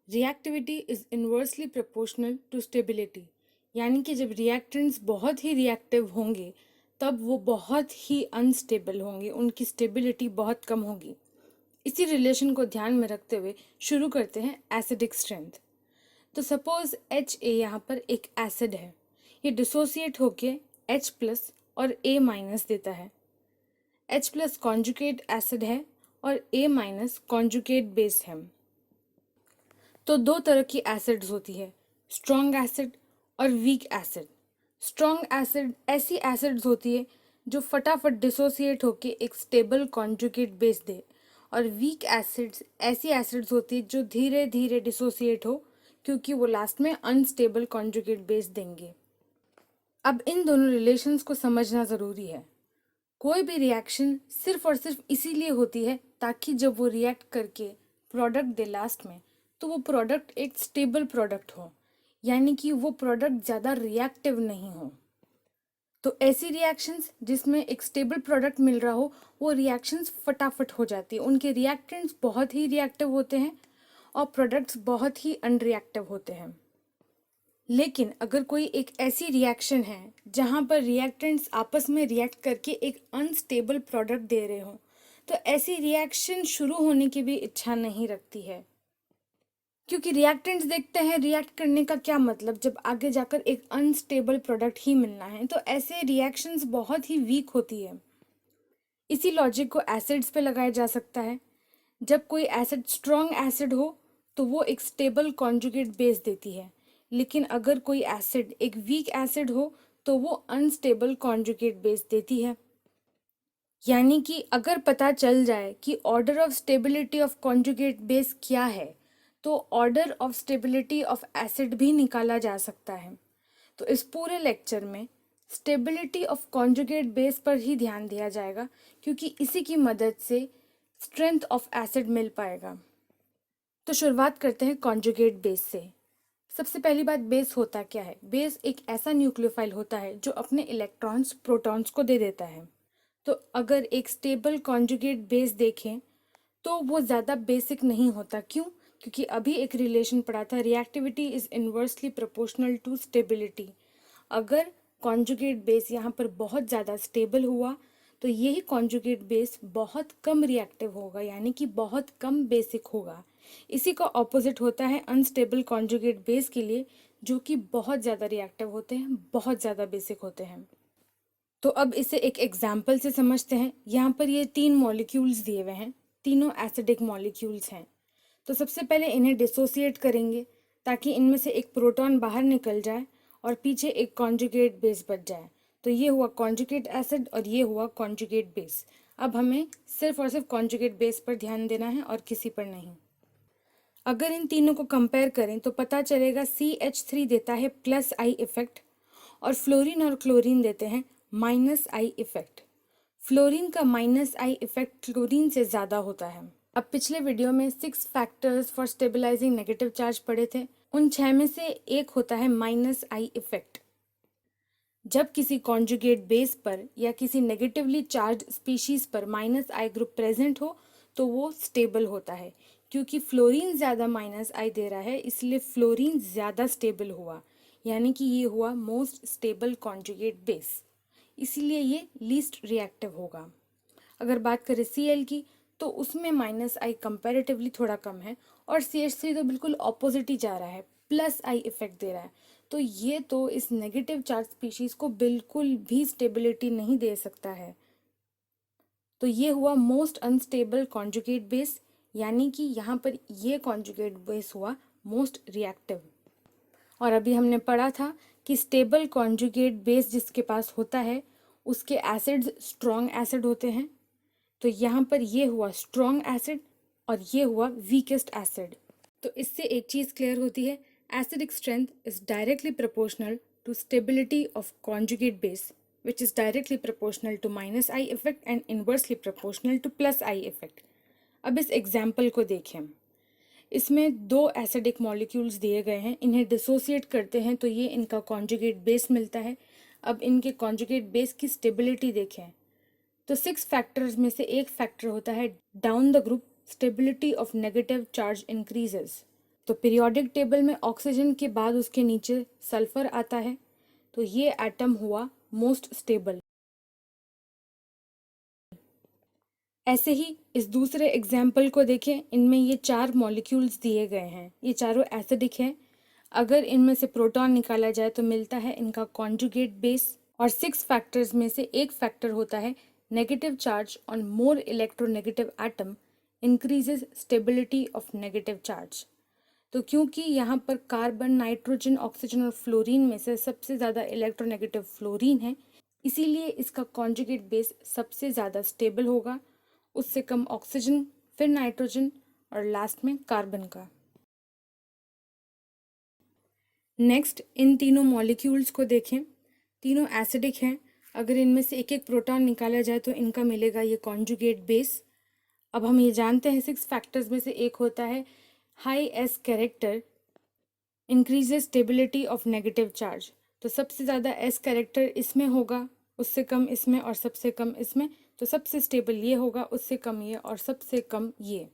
Reactivity is inversely proportional to stability. यानी कि जब रिएक्टेंट्स बहुत ही रिएक्टिव होंगे तब वो बहुत ही अनस्टेबल होंगे, उनकी स्टेबिलिटी बहुत कम होगी। इसी रिलेशन को ध्यान में रखते हुए शुरू करते हैं एसिडिक स्ट्रेंथ। तो सपोज एच ए यहाँ पर एक एसिड है, ये डिसोसिएट होके H प्लस और A माइनस देता है। H प्लस कॉन्जुगेट एसिड है और A माइनस कॉन्जुगेट बेस है। तो दो तरह की एसिड्स होती है, स्ट्रॉन्ग एसिड और वीक एसिड। स्ट्रॉन्ग एसिड ऐसी एसिड्स होती है जो फटाफट डिसोसिएट होके एक स्टेबल कॉन्जुगेट बेस दे, और वीक एसिड्स ऐसी एसिड्स होती है जो धीरे धीरे डिसोसिएट हो, क्योंकि वो लास्ट में अनस्टेबल कॉन्जुगेट बेस देंगे। अब इन दोनों रिलेशंस को समझना ज़रूरी है। कोई भी रिएक्शन सिर्फ और सिर्फ इसीलिए होती है ताकि जब वो रिएक्ट करके प्रोडक्ट दे लास्ट में, तो वो प्रोडक्ट एक स्टेबल प्रोडक्ट हो, यानी कि वो प्रोडक्ट ज़्यादा रिएक्टिव नहीं हो। तो ऐसी रिएक्शंस जिसमें एक स्टेबल प्रोडक्ट मिल रहा हो, वो रिएक्शंस फटाफट हो जाती है, उनके रिएक्टेंट्स बहुत ही रिएक्टिव होते हैं और प्रोडक्ट्स बहुत ही अनरिएक्टिव होते हैं। लेकिन अगर कोई एक ऐसी रिएक्शन है जहाँ पर रिएक्टेंट्स आपस में रिएक्ट करके एक अनस्टेबल प्रोडक्ट दे रहे हो, तो ऐसी रिएक्शन शुरू होने की भी इच्छा नहीं रखती है, क्योंकि रिएक्टेंट्स देखते हैं रिएक्ट करने का क्या मतलब जब आगे जाकर एक अनस्टेबल प्रोडक्ट ही मिलना है। तो ऐसे रिएक्शंस बहुत ही वीक होती है। इसी लॉजिक को एसिड्स पे लगाया जा सकता है। जब कोई एसिड स्ट्रॉन्ग एसिड हो तो वो एक स्टेबल कॉन्जुगेट बेस देती है, लेकिन अगर कोई एसिड एक वीक एसिड हो तो वो अनस्टेबल कॉन्जुगेट बेस देती है। यानी कि अगर पता चल जाए कि order of stability of conjugate base क्या है, तो order of stability of acid भी निकाला जा सकता है। तो इस पूरे लेक्चर में स्टेबिलिटी ऑफ कॉन्जुगेट बेस पर ही ध्यान दिया जाएगा, क्योंकि इसी की मदद से स्ट्रेंथ ऑफ एसिड मिल पाएगा। तो शुरुआत करते हैं कॉन्जुगेट बेस से। सबसे पहली बात, बेस होता क्या है? बेस एक ऐसा न्यूक्लियोफाइल होता है जो अपने इलेक्ट्रॉन्स प्रोटॉन्स को दे देता है। तो अगर एक स्टेबल कॉन्जुगेट बेस देखें तो वो ज़्यादा बेसिक नहीं होता। क्यों? क्योंकि अभी एक रिलेशन पढ़ा था, reactivity is inversely proportional to stability. अगर कॉन्जुगेट बेस यहाँ पर बहुत ज़्यादा स्टेबल हुआ तो यही कॉन्जुगेट बेस बहुत कम रिएक्टिव होगा, यानी कि बहुत कम बेसिक होगा। इसी का ऑपोजिट होता है अनस्टेबल कॉन्जुगेट बेस के लिए, जो कि बहुत ज़्यादा रिएक्टिव होते हैं, बहुत ज़्यादा बेसिक होते हैं। तो अब इसे एक एग्जाम्पल से समझते हैं। यहाँ पर ये तीन मॉलिक्यूल्स दिए हुए हैं, तीनों एसिडिक मॉलिक्यूल्स हैं। तो सबसे पहले इन्हें डिसोसिएट करेंगे ताकि इनमें से एक प्रोटॉन बाहर निकल जाए और पीछे एक कॉन्जुगेट बेस बच जाए। तो ये हुआ कॉन्जुगेट एसिड और ये हुआ कॉन्जुगेट बेस। अब हमें सिर्फ और सिर्फ कॉन्जुगेट बेस पर ध्यान देना है और किसी पर नहीं। अगर इन तीनों को कंपेयर करें तो पता चलेगा CH3 देता है प्लस आई इफेक्ट और फ्लोरीन और क्लोरीन देते हैं माइनस आई इफेक्ट। फ्लोरीन का माइनस आई इफेक्ट क्लोरीन से ज़्यादा होता है। अब पिछले वीडियो में 6 factors for stabilising negative charge पढ़े थे, उन 6 में से एक होता है माइनस आई इफेक्ट। जब किसी कॉन्जुगेट बेस पर या किसी नेगेटिवली चार्ज स्पीशीज पर माइनस आई ग्रुप प्रेजेंट हो तो वो स्टेबल होता है। क्योंकि फ्लोरीन ज़्यादा माइनस आई दे रहा है, इसलिए फ्लोरीन ज़्यादा स्टेबल हुआ, यानी कि ये हुआ मोस्ट स्टेबल कॉन्जुगेट बेस, इसीलिए ये लीस्ट रिएक्टिव होगा। अगर बात करें Cl की तो उसमें माइनस आई कंपैरेटिवली थोड़ा कम है और CH3 तो बिल्कुल ऑपोजिट ही जा रहा है, प्लस आई इफेक्ट दे रहा है। तो ये तो इस नेगेटिव चार्ज स्पीशीज को बिल्कुल भी स्टेबिलिटी नहीं दे सकता है। तो ये हुआ मोस्ट अनस्टेबल कॉन्जुगेट बेस, यानी कि यहाँ पर ये कॉन्जुगेट बेस हुआ मोस्ट रिएक्टिव। और अभी हमने पढ़ा था कि स्टेबल कॉन्जुगेट बेस जिसके पास होता है उसके एसिड्स स्ट्रॉन्ग एसिड होते हैं। तो यहाँ पर ये हुआ स्ट्रॉन्ग एसिड और ये हुआ वीकेस्ट एसिड। तो इससे एक चीज़ क्लियर होती है, acidic strength is directly proportional to stability of conjugate base, which is directly proportional to minus I effect and inversely proportional to plus I effect। अब इस एग्जाम्पल को देखें। इसमें दो एसिडिक मॉलिक्यूल्स दिए गए हैं, इन्हें डिसोसिएट करते हैं तो ये इनका कॉन्जुगेट बेस मिलता है। अब इनके कॉन्जुगेट बेस की स्टेबिलिटी देखें तो 6 फैक्टर्स में से एक फैक्टर होता है down the group stability of negative charge increases. तो पीरियोडिक टेबल में ऑक्सीजन के बाद उसके नीचे सल्फर आता है, तो ये एटम हुआ मोस्ट स्टेबल। ऐसे ही इस दूसरे एग्जाम्पल को देखें, इनमें ये 4 मॉलिक्यूल्स दिए गए हैं, ये चारों एसिडिक हैं। अगर इनमें से प्रोटॉन निकाला जाए तो मिलता है इनका कॉन्जुगेट बेस, और 6 फैक्टर्स में से एक फैक्टर होता है negative charge on more electronegative atom increases stability of negative charge. तो क्योंकि यहाँ पर कार्बन, नाइट्रोजन, ऑक्सीजन और फ्लोरीन में से सबसे ज़्यादा इलेक्ट्रोनेगेटिव फ्लोरीन है, इसीलिए इसका कॉन्जुगेट बेस सबसे ज़्यादा स्टेबल होगा, उससे कम ऑक्सीजन, फिर नाइट्रोजन और लास्ट में कार्बन का। नेक्स्ट इन तीनों मॉलिक्यूल्स को देखें, तीनों एसिडिक हैं। अगर इनमें से एक एक प्रोटॉन निकाला जाए तो इनका मिलेगा ये कॉन्जुगेट बेस। अब हम ये जानते हैं 6 फैक्टर्स में से एक होता है high S character increases stability of negative charge. तो सबसे ज़्यादा एस कैरेक्टर इसमें होगा, उससे कम इसमें और सबसे कम इसमें। तो सबसे स्टेबल ये होगा, उससे कम ये और सबसे कम ये।